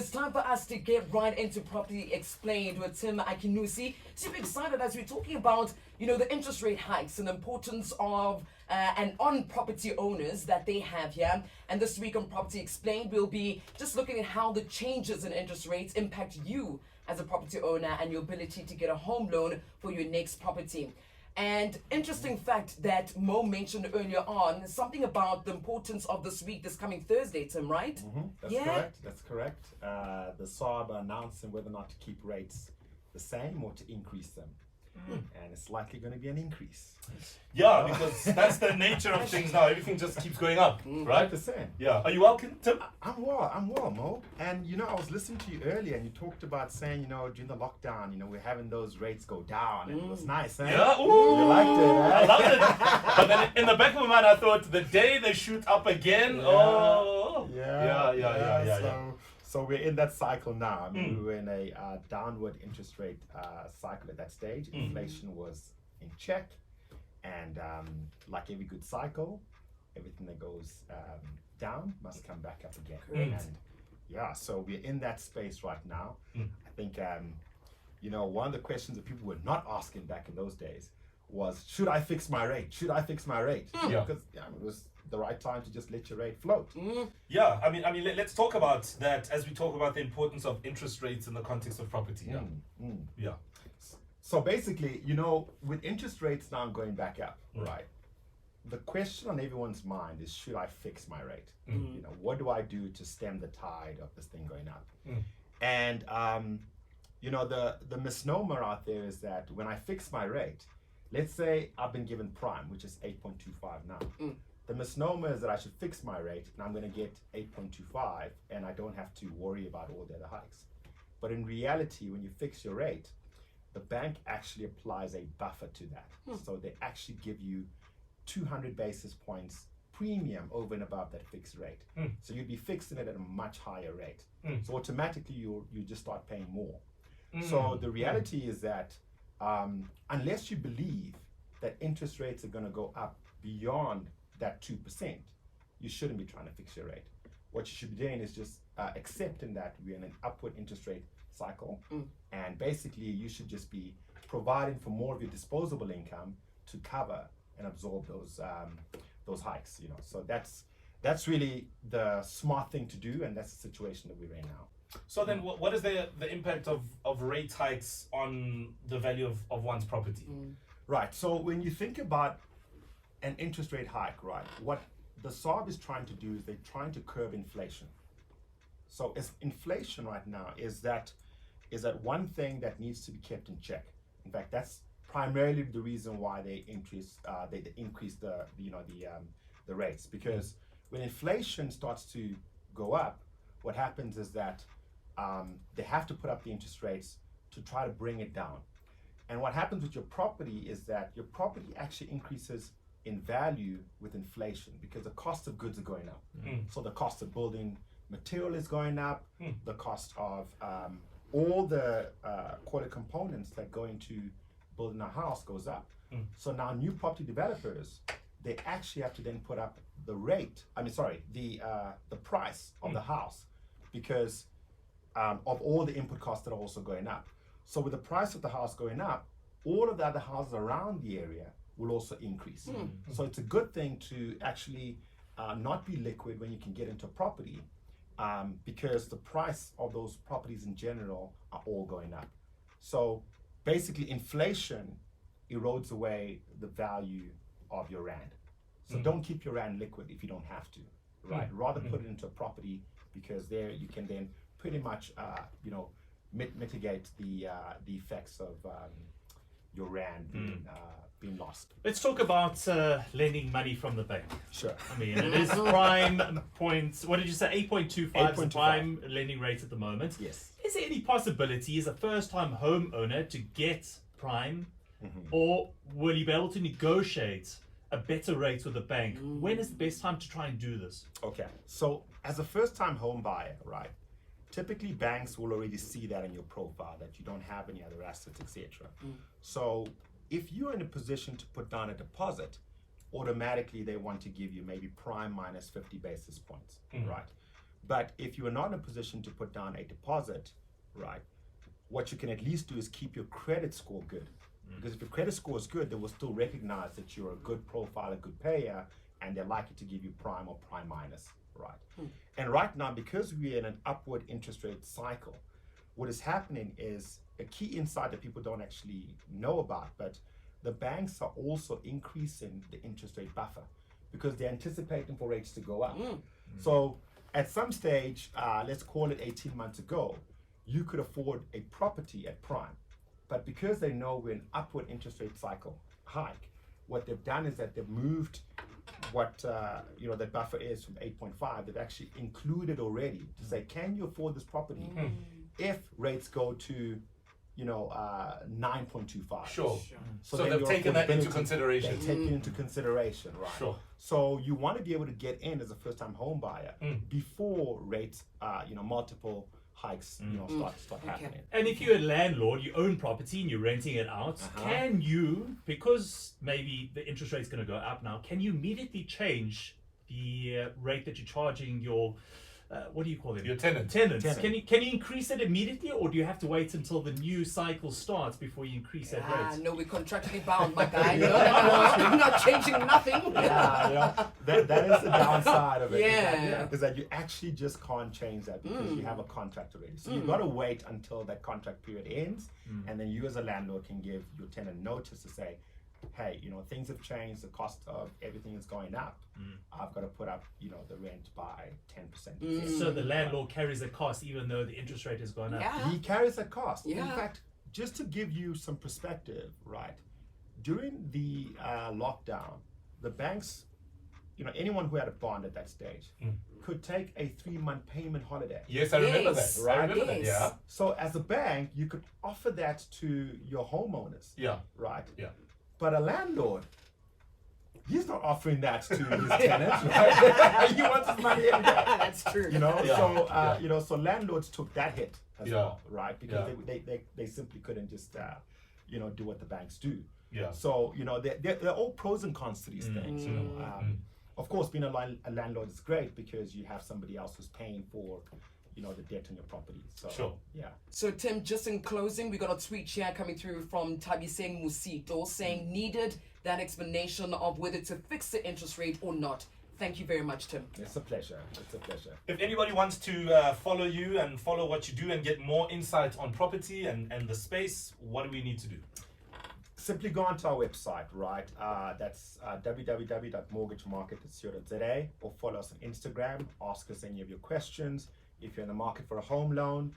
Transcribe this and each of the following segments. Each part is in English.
it's time for us to get right into Property Explained with Tim Akinusi. Super excited as we're talking about, the interest rate hikes and the importance of and on property owners that they have here. And this week on Property Explained, we'll be just looking at how the changes in interest rates impact you as a property owner and your ability to get a home loan for your next property. And interesting fact that Mo mentioned earlier on, something about the importance of this week, this coming Thursday, Tim, right? That's correct. The SARB are announcing whether or not to keep rates the same or to increase them. And it's likely going to be an increase. Yeah, because that's the nature of things now. Everything just keeps going up, right? 100%. Yeah. Are you well, Tim? I'm well, Mo. And I was listening to you earlier, and you talked about saying, during the lockdown, we're having those rates go down, and it was nice, eh? Yeah. Ooh. You liked it, eh? I loved it. But then in the back of my mind, I thought the day they shoot up again. Yeah. So we're in that cycle now. We were in a downward interest rate cycle at that stage. Inflation was in check, and like every good cycle, everything that goes down must come back up again. And so we're in that space right now. I think one of the questions that people were not asking back in those days was, should I fix my rate? Should I fix my rate? Because it was the right time to just let your rate float. Yeah, I mean, let's talk about that as we talk about the importance of interest rates in the context of property. Yeah. So basically, with interest rates now going back up, right? The question on everyone's mind is, should I fix my rate? What do I do to stem the tide of this thing going up? And the misnomer out there is that when I fix my rate, let's say I've been given prime, which is 8.25 now. The misnomer is that I should fix my rate and I'm going to get 8.25 and I don't have to worry about all the other hikes. But in reality, when you fix your rate, the bank actually applies a buffer to that. So they actually give you 200 basis points premium over and above that fixed rate. So you'd be fixing it at a much higher rate. So automatically you just start paying more. So the reality is that unless you believe that interest rates are going to go up beyond that 2%, you shouldn't be trying to fix your rate. What you should be doing is just accepting that we're in an upward interest rate cycle, and basically you should just be providing for more of your disposable income to cover and absorb those hikes. So that's really the smart thing to do, and that's the situation that we're in now. So then what is the impact of rate hikes on the value of one's property? Right, so when you think about an interest rate hike, right, what the SARB is trying to do is they're trying to curb inflation. So inflation right now is that one thing that needs to be kept in check. In fact, that's primarily the reason why they increase the rates, because when inflation starts to go up, what happens is that they have to put up the interest rates to try to bring it down. And what happens with your property is that your property actually increases in value with inflation because the cost of goods are going up. So the cost of building material is going up, the cost of all the core components that go into building a house goes up. So now new property developers, they actually have to then put up the price of the house because of all the input costs that are also going up. So with the price of the house going up, all of the other houses around the area will also increase. So it's a good thing to actually not be liquid when you can get into a property because the price of those properties in general are all going up. So basically inflation erodes away the value of your rand. So don't keep your rand liquid if you don't have to, right? Rather put it into a property because there you can then pretty much mitigate the effects of your rand being lost. Let's talk about lending money from the bank. Sure. I mean, it is prime points. What did you say? 8.25 is the prime lending rate at the moment. Yes. Is there any possibility as a first-time homeowner to get prime, or will you be able to negotiate a better rate with the bank? When is the best time to try and do this? Okay. So as a first-time home buyer, right? Typically, banks will already see that in your profile that you don't have any other assets, etc. So if you're in a position to put down a deposit, automatically they want to give you maybe prime minus 50 basis points, right? But if you are not in a position to put down a deposit, right, what you can at least do is keep your credit score good. Because if your credit score is good, they will still recognize that you're a good profile, a good payer, and they're likely to give you prime or prime minus, right? And right now, because we're in an upward interest rate cycle, what is happening is a key insight that people don't actually know about, but the banks are also increasing the interest rate buffer because they're anticipating for rates to go up. So at some stage, let's call it 18 months ago, you could afford a property at prime. But because they know we're in an upward interest rate cycle hike, what they've done is that they've moved what the buffer is from 8.5. They've actually included already to say, can you afford this property if rates go to 9.25? Sure. So then they've your taken that into affordability- consideration. They take it into consideration, right? Sure. So you want to be able to get in as a first-time home buyer before rates, multiple hikes, start happening. And if you're a landlord, you own property and you're renting it out, can you, because maybe the interest rate's going to go up now, can you immediately change the rate that you're charging your, what do you call it? Your tenants. Can you increase it immediately, or do you have to wait until the new cycle starts before you increase that rate? No, we're contractually bound, my guy. We're not changing nothing. That is the downside of it. Yeah. Is that you actually just can't change that because you have a contract already. So you've got to wait until that contract period ends, and then you as a landlord can give your tenant notice to say, hey, things have changed, the cost of everything is going up. I've got to put up, the rent by 10%. So the landlord carries the cost even though the interest rate has gone up. Yeah. He carries a cost. Yeah. In fact, just to give you some perspective, right, during the lockdown, the banks, anyone who had a bond at that stage could take a 3-month payment holiday. Yes, I remember that. Yes. I remember that. Yes. Yeah. So as a bank, you could offer that to your homeowners, Yeah. right? Yeah. But a landlord, he's not offering that to his tenants, right? He wants his money every day. That's true. So so landlds took that hit as Yeah. well, right? Because Yeah. they simply couldn't just do what the banks do. Yeah. So there are all pros and cons to these things. Of course, being a landlord is great because you have somebody else who's paying for the debt on your property. So Sure. yeah. So Tim, just in closing, we got a tweet here coming through from Tabiseng Musito saying needed that explanation of whether to fix the interest rate or not. Thank you very much, Tim. It's a pleasure. It's a pleasure. If anybody wants to follow you and follow what you do and get more insight on property and the space, what do we need to do? Simply go onto our website, right? That's www.mortgagemarket.co.za, or follow us on Instagram. Ask us any of your questions. If you're in the market for a home loan,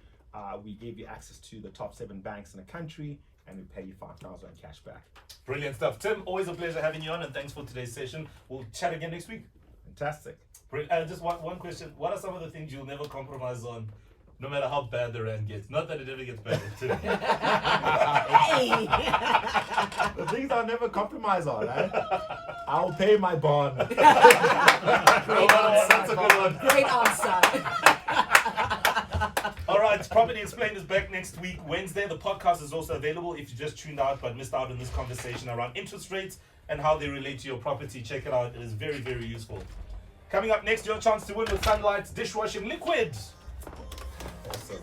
we give you access to the top 7 banks in the country, and we pay you $5,000 cash back. Brilliant stuff. Tim, always a pleasure having you on, and thanks for today's session. We'll chat again next week. Fantastic. Just one question. What are some of the things you'll never compromise on, no matter how bad the rand gets? Not that it ever gets better, Tim. Hey! The things I'll never compromise on, right? I'll pay my bond. Great That's a good one. Great answer. All right, Property Explained is back next week, Wednesday. The podcast is also available if you just tuned out but missed out on this conversation around interest rates and how they relate to your property. Check it out. It is very, very useful. Coming up next, your chance to win with Sunlight's dishwashing liquid. Awesome.